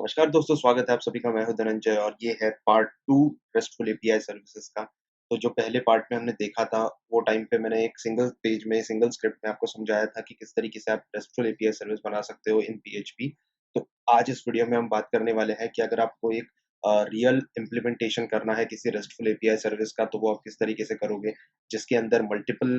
नमस्कार दोस्तों, स्वागत है आप सभी का। मैं हूं धनंजय और ये है पार्ट 2 रेस्टफुल एपीआई सर्विसेज का। तो जो पहले पार्ट में हमने देखा था, वो टाइम पे मैंने एक सिंगल पेज में सिंगल स्क्रिप्ट में आपको समझाया था कि किस तरीके से आप रेस्टफुल एपीआई सर्विस बना सकते हो इन पीएचपी। तो आज इस वीडियो में हम बात करने वाले हैं कि अगर आपको एक रियल इम्प्लीमेंटेशन करना है किसी रेस्टफुल एपीआई सर्विस का, तो वो आप किस तरीके से करोगे, जिसके अंदर मल्टीपल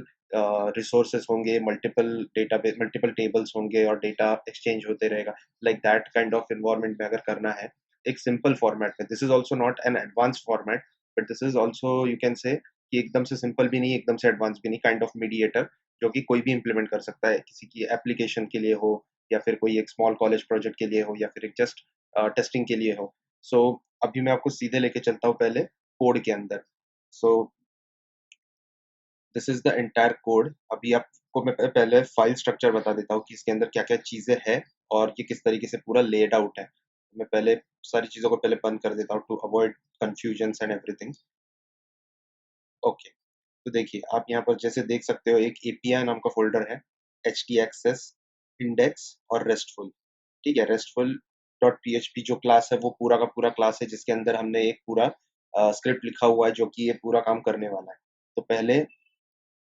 रिसोर्सेज होंगे, मल्टीपल डेटाबेस, मल्टीपल टेबल्स होंगे और डेटा एक्सचेंज होते रहेगा। Like that kind of environment में अगर करना है एक सिंपल फॉर्मेट में, this is also not an advance format, but this is also you can say कि एकदम से सिंपल भी नहीं, एकदम से एडवांस भी नहीं, काइंड ऑफ मीडिएटर, जो कि कोई भी इंप्लीमेंट कर सकता है, किसी की एप्लीकेशन के लिए हो, या फिर कोई एक स्मॉल कॉलेज प्रोजेक्ट के लिए हो, या फिर एक जस्ट टेस्टिंग के लिए हो। सो अभी मैं आपको सीधे लेके चलता हूँ पहले कोड के अंदर। So this is the entire code. अभी आपको मैं पहले फाइल स्ट्रक्चर बता देता हूँ कि इसके अंदर क्या क्या चीजें हैं और ये किस तरीके से पूरा लेड आउट है। मैं पहले सारी चीजों को पहले बंद कर देता हूँ to avoid confusion and everything. Okay, तो देखिए आप यहाँ पर जैसे देख सकते हो, एक एपीआई नाम का फोल्डर है, एच टी एक्सेस, इंडेक्स और रेस्टफुल। ठीक है, रेस्टफुल डॉट पीएचपी जो क्लास है वो पूरा का पूरा क्लास है, जिसके अंदर हमने एक पूरा स्क्रिप्ट लिखा हुआ है जो कि ये पूरा काम करने वाला है। तो पहले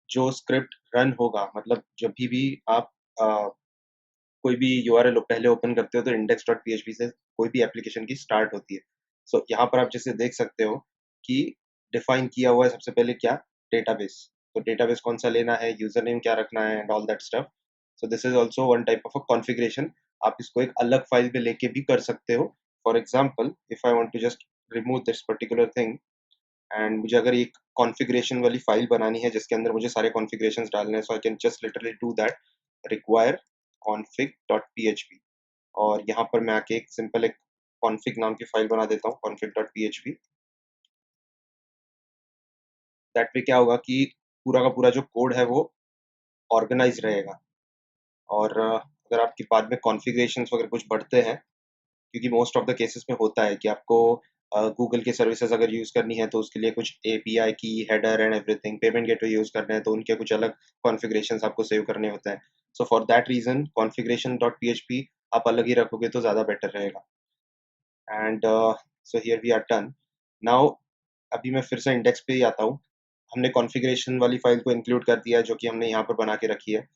जो स्क्रिप्ट रन होगा, मतलब जब भी आप कोई भी यूआरएल पहले ओपन करते हो तो इंडेक्स डॉट पीएचपी से कोई भी एप्लीकेशन की स्टार्ट होती है। सो यहाँ पर आप जैसे देख सकते हो कि डिफाइन किया हुआ है सबसे पहले क्या, डेटाबेस। तो डेटाबेस कौन सा लेना है, यूजर नेम क्या रखना है and all that stuff. So this is also one type of a configuration. आप इसको एक अलग फाइल पे लेके भी कर सकते हो। For example, if I want to just remove this particular thing and मुझे अगर एक कॉन्फ़िगरेशन वाली फाइल बनानी है जिसके अंदर मुझे सारे कॉन्फ़िगरेशंस डालने हैं, so I can just literally do that, require config.php। और यहाँ पर मैं आके एक सिंपल एक config नाम की फाइल बना देता हूँ, config.php। दैट वे क्या होगा कि पूरा का पूरा जो कोड है वो ऑर्गेनाइज रहेगा। और अगर आपके बाद में कॉन्फ़िगरेशंस वगैरह कुछ बढ़ते हैं, क्योंकि मोस्ट ऑफ द केसेस में होता है कि आपको गूगल के सर्विसेज अगर यूज़ करनी है तो उसके लिए कुछ एपीआई की header and everything, payment gateway use करना है तो उनके कुछ अलग कॉन्फ़िगरेशंस आपको सेव करने होते हैं। So for that reason configuration dot PHP आप अलग ही रखोगे तो ज़्यादा बेटर रहेगा। And so here we are done now. अभी मैं फिर से इंडेक्स पे ही आता हूँ। हमने कॉन्फ़िगरेशन वाली फाइल को इंक्लूड कर दिया है जो कि हमने यहाँ पर बना के रखी है।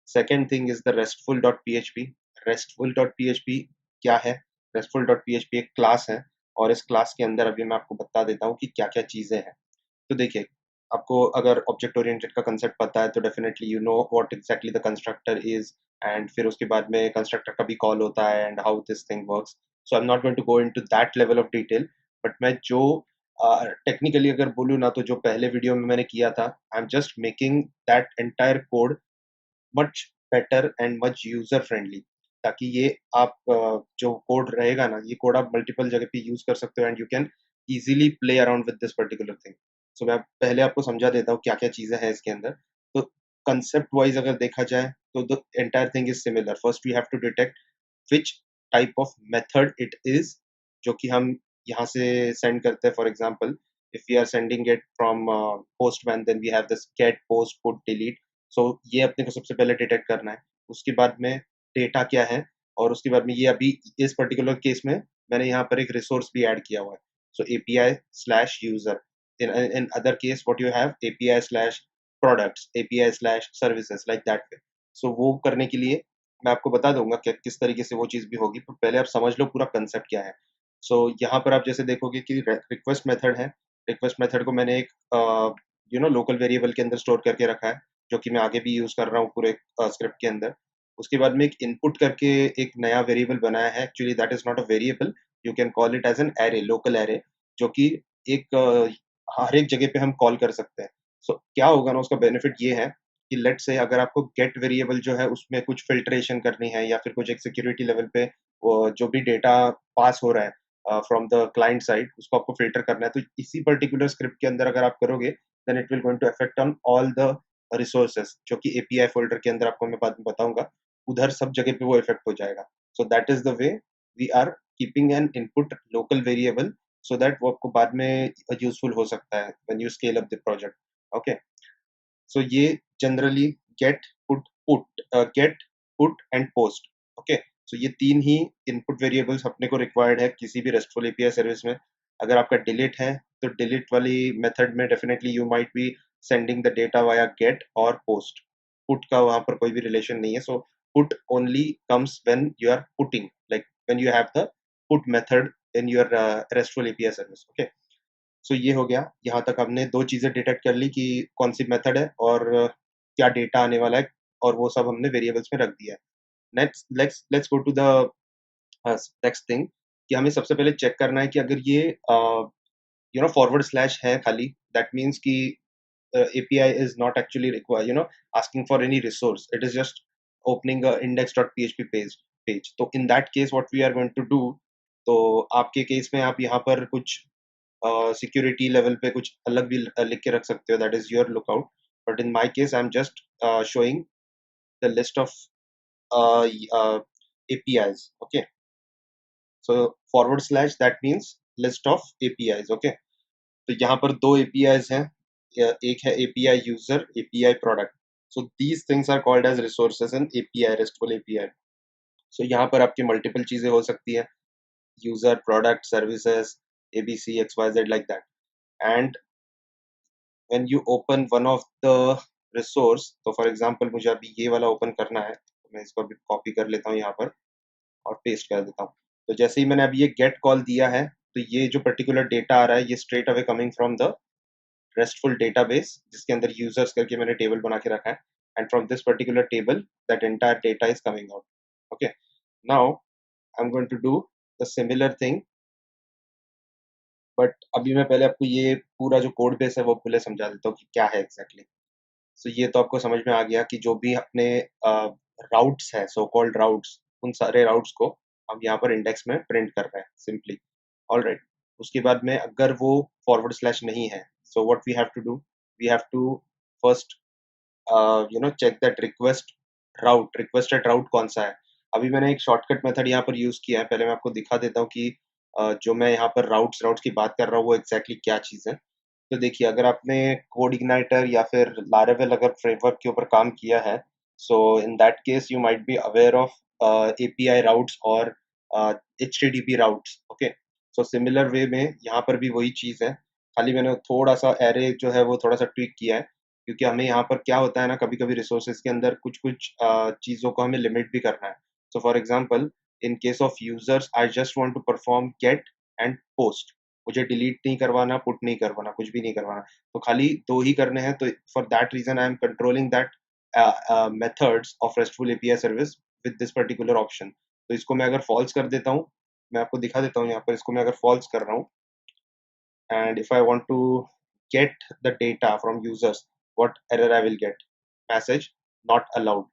Second thing is the restful dot PHP. Restful dot PHP क्या है? रेस्टफुल डॉट पीएचपी एक क्लास है और इस क्लास के अंदर अभी मैं आपको बता देता हूँ कि क्या क्या चीज़ें हैं। तो देखिए, आपको अगर ऑब्जेक्ट ओरिएंटेड का कंसेप्ट पता है तो definitely you know what exactly the constructor is, and फिर उसके बाद में कंस्ट्रक्टर का भी कॉल होता है and how this thing works. So I am not going to go into that level of detail, but मैं जो टेक्निकली अगर बोलूँ ना, तो जो पहले वीडियो में मैंने किया था, आई am just making that entire code much better and much user friendly, ताकि ये आप जो कोड रहेगा ना, ये कोड आप मल्टीपल जगह पे यूज कर सकते हो and you can easily play around with this particular thing. So मैं पहले आपको समझा देता हूँ क्या क्या चीजें हैं इसके अंदर। तो कंसेप्ट वाइज अगर देखा जाए तो the entire thing is similar. First we have to detect which type of method it is, जो कि हम यहाँ से सेंड करते हैं। For example, if we are sending it from Postman, then we have this get post put delete. So ये अपने को सबसे पहले डिटेक्ट करना है। उसके बाद में डेटा क्या है, और उसके बाद में ये अभी इस पर्टिकुलर केस में मैंने यहाँ पर एक रिसोर्स भी ऐड किया हुआ है। So API slash user, in other case what you have, API slash products, API slash services, like that way. So वो करने के लिए मैं आपको बता दूंगा कि किस तरीके से वो चीज़ भी होगी, पर पहले आप समझ लो पूरा कंसेप्ट क्या है। सो यहाँ पर आप जैसे देखोगे कि रिक्वेस्ट मेथड है। रिक्वेस्ट मेथड को मैंने एक लोकल वेरिएबल के अंदर स्टोर करके रखा है, जो कि मैं आगे भी यूज कर रहा हूँ पूरे स्क्रिप्ट के अंदर। उसके बाद में एक इनपुट करके एक नया वेरिएबल बनाया है। Actually that is not a variable, you can call it as an array, local array, जो कि एक हर एक जगह पे हम कॉल कर सकते हैं। सो क्या होगा ना, उसका बेनिफिट ये है कि लेट से अगर आपको गेट वेरिएबल जो है उसमें कुछ फिल्ट्रेशन करनी है, या फिर कुछ एक सिक्योरिटी लेवल पे जो भी डेटा पास हो रहा है फ्रॉम द क्लाइंट साइड, उसको आपको फिल्टर करना है, तो इसी पर्टिकुलर स्क्रिप्ट के अंदर अगर आप करोगे, then it will going to affect on all the resources, जो कि एपीआई फोल्डर के अंदर आपको मैं बाद में बताऊंगा, उधर सब जगह पे वो इफेक्ट हो जाएगा। So that is the way we are keeping an input local variable, so that वो आपको बाद में यूजफुल हो सकता है when you scale up the project. Okay, so ये generally get put put get put and post. Okay, so ये तीन ही इनपुट वेरिएबल्स अपने को रिक्वायर्ड है किसी भी रेस्टफुल एपीआई सर्विस में। अगर आपका डिलीट है तो डिलीट वाली मेथड में definitely you might be sending the data via get और पोस्ट। पुट का वहां पर कोई भी रिलेशन नहीं है। So put only comes when you are putting, like when you have the put method in your RESTful API service. Okay, so ये हो गया। यहाँ तक हमने दो चीजें डिटेक्ट कर ली कि कौन सी मेथड है और क्या डेटा आने वाला है, और वो सब हमने वेरिएबल्स में रख दिया है। Next let's go to the next thing कि हमें सबसे पहले चेक करना है कि अगर ये फॉरवर्ड स्लैश है खाली, दैट मीन्स कि API is not actually require asking for any resource. It is just opening a index.php page. तो in that case what we are going to do, तो आपके केस में आप यहाँ पर कुछ सिक्योरिटी लेवल पे कुछ अलग भी लिख के रख सकते हो, that is your lookout. But in my case I am just showing the list of APIs. Okay, so forward slash that means list of APIs. Okay, तो यहाँ पर दो APIs हैं, एक है API user, API product. So these things are called as resources in API, restful API। सो यहाँ पर आपकी मल्टीपल चीजें हो सकती है, user, product, services, ABC, XYZ, like that. And when you open one of the resource, तो for example मुझे अभी ये वाला ओपन करना है, तो मैं इसको अभी कॉपी कर लेता हूँ यहाँ पर और पेस्ट कर देता हूँ। तो जैसे ही मैंने अभी ये गेट कॉल दिया है, तो ये जो पर्टिकुलर डेटा आ रहा है ये straight away coming from the restful database, जिसके अंदर यूजर्स करके मैंने टेबल बना के रखा है, and from this particular table that entire data is coming out. Okay, now I am going to do the similar thing, but अभी मैं पहले आपको ये पूरा जो कोड बेस है वो पहले समझा देता हूँ कि क्या है एग्जैक्टली। सो ये तो आपको समझ में आ गया कि जो भी अपने राउट्स है, सो कॉल्ड राउट्स, उन सारे राउट्स को हम यहाँ पर इंडेक्स में प्रिंट कर रहे हैं सिंपली। ऑलराइट, उसके बाद में अगर वो फॉरवर्ड स्लैश नहीं है, so what we have to do, we have to first check that requested route कौन सा है। अभी मैंने एक शॉर्टकट मेथड यहाँ पर यूज किया है, पहले मैं आपको दिखा देता हूँ कि जो मैं यहाँ पर राउट्स राउट्स की बात कर रहा हूँ वो एग्जैक्टली क्या चीज़ है। तो देखिए, अगर आपने कोड इग्नाइटर या फिर लारावेल अगर फ्रेमवर्क के ऊपर काम किया है, so in that case you might be aware of API routes और HTTP routes. Okay, so similar way में यहाँ पर भी वही चीज़ है, खाली मैंने थोड़ा सा एरे जो है वो थोड़ा सा ट्विक किया है, क्योंकि हमें यहाँ पर क्या होता है ना, कभी कभी रिसोर्सेज के अंदर कुछ कुछ चीज़ों को हमें लिमिट भी करना है। So for example, in case of users I just want to perform get and post, मुझे डिलीट नहीं करवाना, पुट नहीं करवाना, कुछ भी नहीं करवाना, तो खाली दो ही करने हैं। तो for that reason I am controlling that methods of restful API service with this particular option. तो इसको मैं अगर फॉल्स कर देता हूँ, मैं आपको दिखा देता हूँ यहाँ पर, इसको मैं अगर फॉल्स कर रहा हूँ, and if I want to get the data from users, what error I will get? Message not allowed.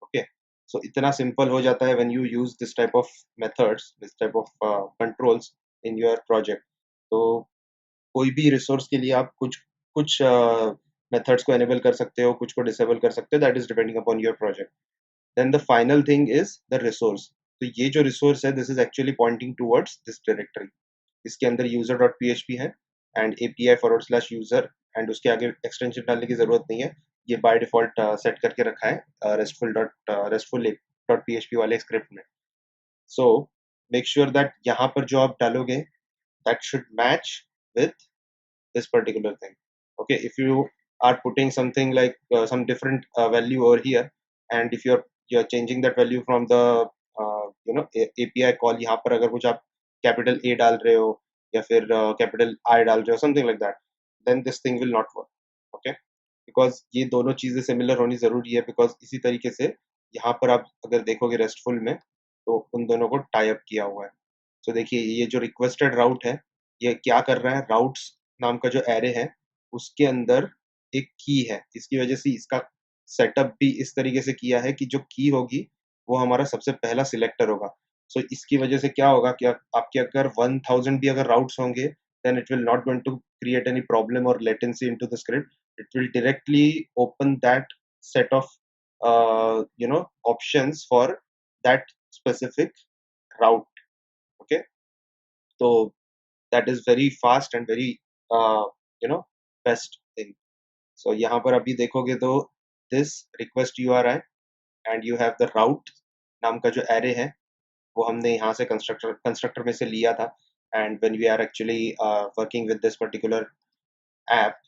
Okay, so इतना simple हो जाता है when you use this type of methods, this type of controls in your project. तो कोई भी resource के लिए आप कुछ कुछ मेथड्स को एनेबल कर सकते हो, कुछ को डिसेबल कर सकते हो, that is depending upon your project. Then the final thing is the resource. तो ये जो रिसोर्स है, this is actually pointing towards this directory. इसके अंदर यूजर डॉट PHP है and API forward slash user, and उसके आगे एक्सटेंशन डालने की जरूरत नहीं है, ये बाय डिफॉल्ट सेट करके रखा है रेस्टफुल डॉट PHP वाले स्क्रिप्ट में। सो मेक श्योर दैट यहाँ पर जो आप डालोगे that should match with this particular thing. Okay, if you are putting something like some different value over here, and if you're changing that value from the API call, यहाँ पर अगर कुछ आप कैपिटल A डाल रहे हो या फिर कैपिटल I डाल रहे हो, something like that, then this thing will not work. Okay, because ये दोनों चीजें सिमिलर होनी जरूरी है, बिकॉज इसी तरीके से यहाँ पर आप अगर देखोगे रेस्टफुल में, तो उन दोनों को टाई अप किया हुआ है। तो देखिए, ये जो रिक्वेस्टेड राउट है, ये क्या कर रहा है, राउट्स नाम का जो एरे है उसके अंदर एक की है, इसकी वजह से इसका सेटअप भी इस तरीके से किया है कि जो की होगी वो हमारा सबसे पहला सिलेक्टर होगा। सो इसकी वजह से क्या होगा कि आपके अगर 1000 भी अगर राउट्स होंगे, then it will not going to create any problem or latency into the script. It will directly open that set of options for that specific route. Okay, so that is very fast and very uh, best thing. So यहाँ पर अभी देखोगे तो this request URI and you have the route नाम का जो array है, वो हमने यहाँ से कंस्ट्रक्टर में से लिया था, and when we are actually working with this particular app,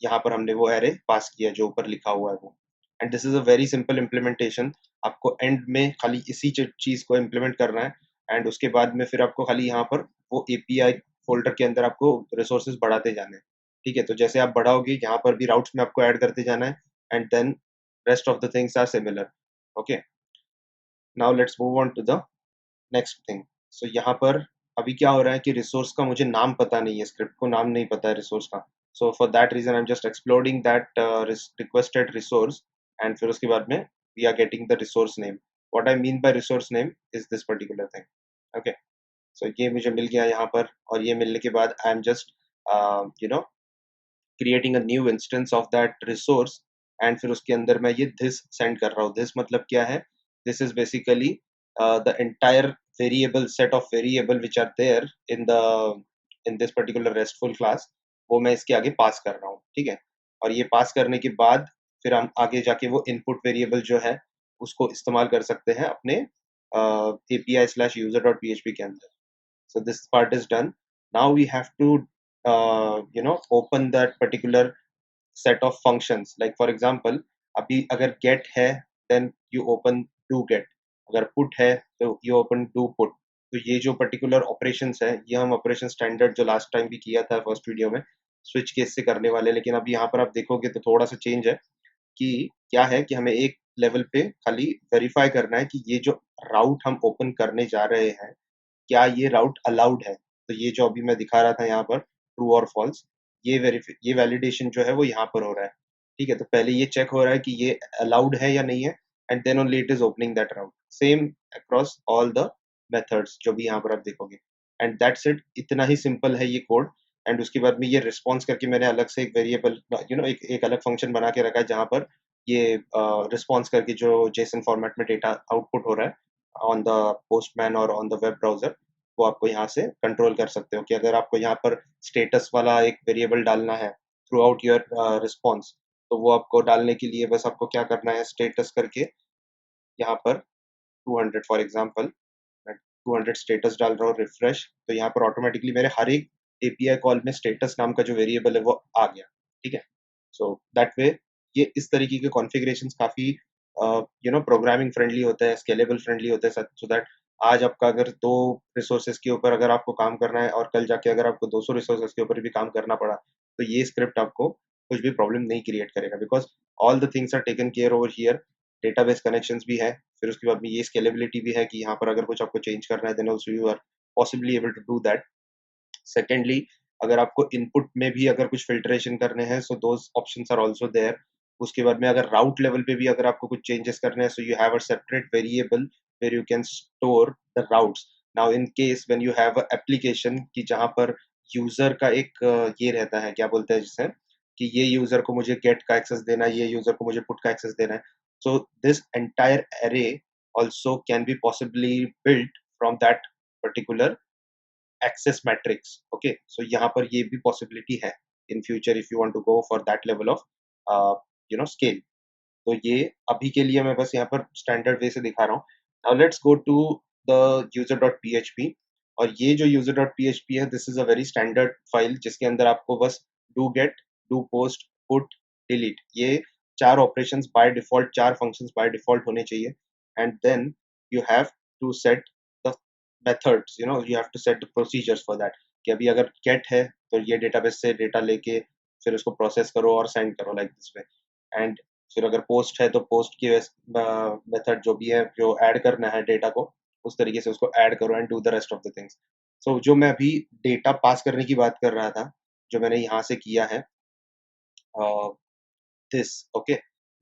यहाँ पर हमने वो एरे पास किया जो ऊपर लिखा हुआ है वो। And this is a very simple implementation. आपको एंड में खाली इसी चीज को इम्प्लीमेंट करना है, एंड उसके बाद में फिर आपको खाली यहाँ पर वो एपीआई फोल्डर के अंदर आपको रिसोर्सेज बढ़ाते जाने हैं। ठीक है, तो जैसे आप बढ़ाओगे यहाँ पर भी राउट्स में आपको ऐड करते जाना है, and then rest of the things are similar. Okay, now let's move on to the next thing. So यहाँ पर अभी क्या हो रहा है कि रिसोर्स का मुझे नाम पता नहीं है, स्क्रिप्ट को नाम नहीं पता है रिसोर्स का। So for that reason I am just exploring that requested resource, and फिर उसके बाद में we are getting the resource name. What I mean by resource name is this particular thing. Okay, so ये मुझे मिल गया यहाँ पर, और ये मिलने के बाद आई am just you know creating a new instance of that resource, and फिर उसके अंदर मैं ये दिस सेंड कर रहा हूँ। दिस मतलब क्या है? This is basically the entire variable set of variable which are there in this particular restful class, वो मैं इसके आगे पास कर रहा हूँ। ठीक है, और ये पास करने के बाद फिर हम आगे जाके वो इनपुट वेरिएबल जो है उसको इस्तेमाल कर सकते हैं अपने API/user.php के अंदर। So this part is done. Now we have to open that particular set of functions. Like for example, अभी अगर get है then you open do get, अगर put है तो you open do put। तो ये जो particular operations है, ये हम operation standard जो last time भी किया था first वीडियो में, switch केस से करने वाले। लेकिन अभी यहाँ पर आप देखोगे तो थोड़ा सा चेंज है कि क्या है कि हमें एक लेवल पे खाली वेरीफाई करना है कि ये जो राउट हम ओपन करने जा रहे हैं, क्या ये राउट अलाउड है। तो ये जो अभी मैं दिखा रहा था यहाँ पर ट्रू और फॉल्स, ये वैलिडेशन जो है वो यहाँ पर हो रहा है। ठीक है, तो पहले ये चेक हो रहा है कि ये अलाउड है या नहीं है, and then only it is opening that route, same across all the methods जो भी यहाँ पर आप देखोगे। एंड दैट्स इट, इतना ही सिंपल है ये कोड। एंड उसके बाद में ये रिस्पॉन्स करके मैंने अलग से एक वेरिएबल एक अलग फंक्शन बना के रखा है जहाँ पर ये रिस्पॉन्स करके जो जेसन फॉर्मेट में डेटा आउटपुट हो रहा है ऑन द पोस्टमैन और ऑन द वेब ब्राउजर, वो आपको यहाँ से कंट्रोल कर सकते हो कि अगर आपको यहाँ पर स्टेटस वाला एक वेरिएबल डालना है थ्रू आउट योर रिस्पॉन्स, तो वो आपको डालने के लिए बस आपको क्या करना है, स्टेटस करके यहाँ पर 200 फॉर एग्जांपल, मैं 200 स्टेटस डाल रहा हूँ, रिफ्रेश, तो यहाँ पर ऑटोमेटिकली मेरे हर एक एपीआई कॉल में स्टेटस नाम का जो वेरिएबल है वो आ गया। ठीक है, सो दैट वे ये इस तरीके के कॉन्फ़िगरेशंस काफ़ी प्रोग्रामिंग फ्रेंडली होता है, स्केलेबल फ्रेंडली होता है, सो दैट आज आपका अगर 2 रिसोर्सेज़ के ऊपर अगर आपको काम करना है और कल जाके अगर आपको 200 रिसोर्सेज़ के ऊपर भी काम करना पड़ा, तो ये स्क्रिप्ट आपको कुछ भी प्रॉब्लम नहीं क्रिएट करेगा, because all the things are taken care over here. Database connections भी है, फिर उसके बाद में ये स्केलेबिलिटी भी है कि यहाँ पर अगर कुछ आपको चेंज करना है, then also you are possibly able to do that. Secondly, अगर आपको इनपुट में भी अगर कुछ फिल्ट्रेशन करने हैं, so those options are also there. उसके बाद में अगर राउट लेवल पे भी अगर आपको कुछ चेंजेस करने हैं, so you have a separate variable where you can store the routes. Now in case when you have a application कि जहाँ पर यूजर का एक ये रहता है, क्या बोलते हैं जिसे, कि ये यूजर को मुझे गेट का एक्सेस देना है, ये यूजर को मुझे पुट का एक्सेस देना है। So this entire array also can be possibly built from that particular access matrix। okay, so यहाँ पर ये भी possibility है in future if you want to go for that level of scale। तो ये अभी के लिए मैं बस यहाँ पर स्टैंडर्ड वे से दिखा रहा हूँ। Now let's go to the user.php। और ये जो user.php है, this is a very standard file जिसके अंदर आपको बस do get, do post, put, delete, ये 4 operations by default, 4 functions by default होने चाहिए। And then you have to set the methods, you have to set the procedures for that, कि अभी अगर गेट है तो ये डेटाबेस से डेटा लेके फिर उसको प्रोसेस करो और सेंड करो लाइक दिस वे। एंड फिर अगर पोस्ट है तो पोस्ट की मेथड जो भी है, जो ऐड करना है डेटा को, उस तरीके से उसको ऐड करो and do the rest of the things. So जो मैं अभी डेटा पास करने की बात कर रहा था, जो मैंने यहाँ से किया है, दिस, ओके,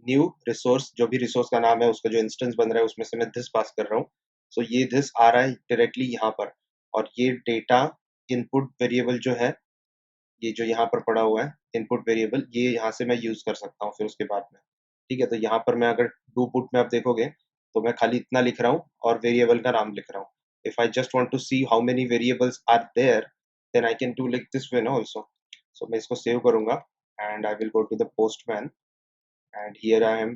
न्यू रिसोर्स, जो भी रिसोर्स का नाम है उसका जो इंस्टेंस बन रहा है उसमें से मैं दिस पास कर रहा हूँ। सो ये दिस आ रहा है डायरेक्टली यहाँ पर, और ये डेटा इनपुट वेरिएबल जो है, ये जो यहाँ पर पड़ा हुआ है इनपुट वेरिएबल, ये यहाँ से मैं यूज कर सकता हूँ फिर उसके बाद में। ठीक है, तो यहाँ पर मैं अगर डू पुट में आप देखोगे तो मैं खाली इतना लिख रहा हूँ और वेरिएबल का नाम लिख रहा हूँ। If I just want to see how many variables are there, then I can do like this way ना आल्सो। सो मैं इसको सेव करूंगा, and I will go to the postman, and here I am,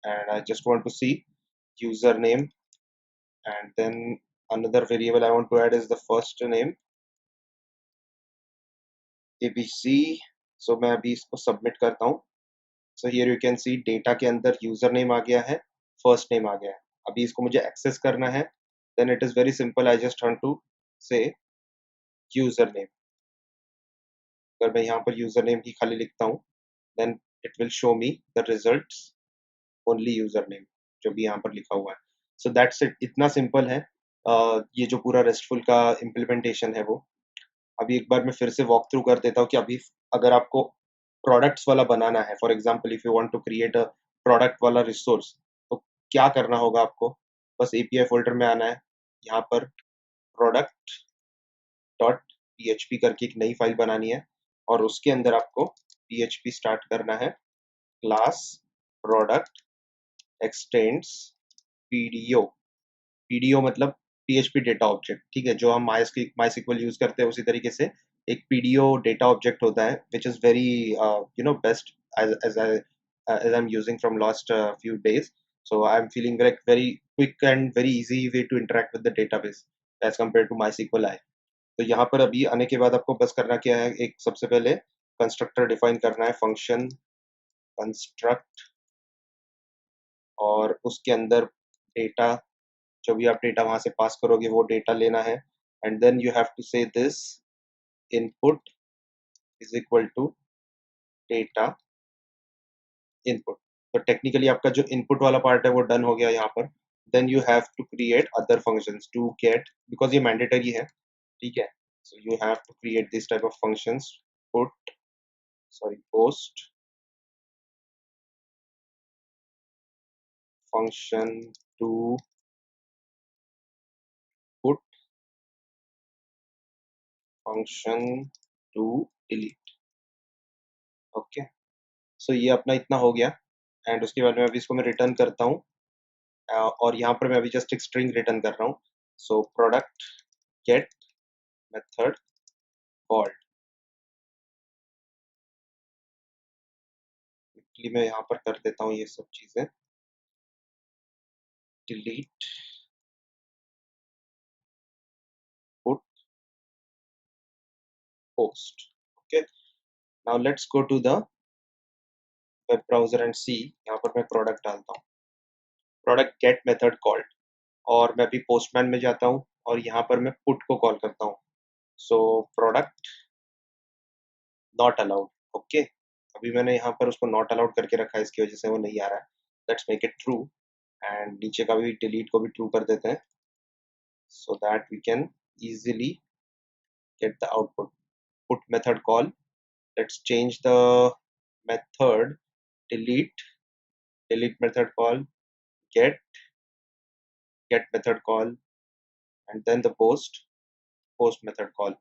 and I just want to see user name, and then another variable I want to add is the first name abc. So मैं अभी इसको submit करता हूँ. So here you can see data के अंदर user name आ गया है, first name आ गया है. अभी इसको मुझे एक्सेस करना है. Then it is very simple, I just want to say user name. अगर मैं यहाँ पर यूजर नेम ही खाली लिखता हूँ, then it will show me the results only user name, जो भी यहाँ पर लिखा हुआ है. सो दैट्स इट, इतना सिंपल है. ये जो पूरा रेस्टफुल का इम्प्लीमेंटेशन है वो अभी एक बार मैं फिर से वॉक थ्रू कर देता हूँ कि अभी अगर आपको प्रोडक्ट्स वाला बनाना है, for example if you want to create a product वाला रिसोर्स, तो क्या करना होगा आपको. बस एपीआई फोल्डर में आना है, यहाँ पर प्रोडक्ट डॉट पीएचपी करके एक नई फाइल बनानी है, और उसके अंदर आपको पीएचपी स्टार्ट करना है. Class product x tends PDO. PDO मतलब पीएचपी डेटा ऑब्जेक्ट, ठीक है, जो हम माई यूज करते हैं उसी तरीके से एक पीडीओ डेटा ऑब्जेक्ट होता है, which is very best as I am using from last few days. So I'm feeling like very quick and very easy way to interact with the database as compared to MySQLi. तो यहाँ पर अभी आने के बाद आपको बस करना क्या है, एक सबसे पहले कंस्ट्रक्टर डिफाइन करना है, फंक्शन कंस्ट्रक्ट, और उसके अंदर डेटा, जो भी आप डेटा वहां से पास करोगे वो डेटा लेना है. And then you have to say this input is equal to data input. तो टेक्निकली आपका जो इनपुट वाला पार्ट है वो डन हो गया यहाँ पर. Then you have to create other functions to get, because ये मैंडेटरी है, ठीक है. So you have to create this type of functions, put, sorry, post function to put function to delete. Okay, so ये अपना इतना हो गया. And उसके बाद में अभी इसको मैं रिटर्न करता हूँ, और यहाँ पर मैं अभी जस्ट एक स्ट्रिंग रिटर्न कर रहा हूँ. So product get method called. Quickly मैं यहाँ पर कर देता हूँ ये सब चीजें. Delete, put, post. Okay, now let's go to the web browser and see. यहाँ पर मैं प्रोडक्ट डालता हूँ, प्रोडक्ट गेट मेथड कॉल्ड, और मैं अभी पोस्टमैन में जाता हूँ और यहाँ पर मैं पुट को कॉल करता हूँ. So product not allowed. Okay, अभी मैंने यहाँ पर उसको नॉट अलाउड करके रखा है, इसकी वजह से वो नहीं आ रहा है. Let's make it true, and नीचे का भी डिलीट को भी ट्रू कर देते हैं, so that we can easily get the output. Put method call, let's change the method, delete, delete method call, get, get method call, and then the post, post method call.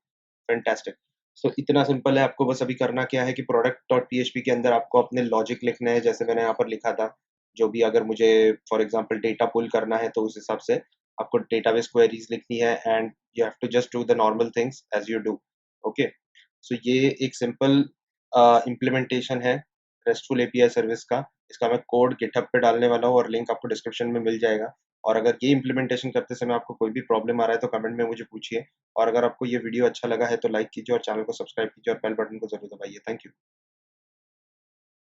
Fantastic. So इतना simple है. आपको बस अभी करना क्या है कि product dot PHP के अंदर आपको अपने लॉजिक लिखने हैं, जैसे मैंने यहाँ पर लिखा था. जो भी अगर मुझे फॉर एग्जांपल डेटा पुल करना है तो उस हिसाब से आपको डेटाबेस क्वेरीज लिखनी है, and you have to just do the normal things as you do. Okay, so ये एक सिंपल इम्प्लीमेंटेशन है रेस्टफुल एपीआई सर्विस का. इसका मैं कोड गिटहब पे डालने वाला हूँ और लिंक आपको डिस्क्रिप्शन में मिल जाएगा. और अगर ये इम्प्लीमेंटेशन करते समय आपको कोई भी प्रॉब्लम आ रहा है तो कमेंट में मुझे पूछिए. और अगर आपको ये वीडियो अच्छा लगा है तो लाइक कीजिए और चैनल को सब्सक्राइब कीजिए और बेल बटन को जरूर दबाइए. Thank you.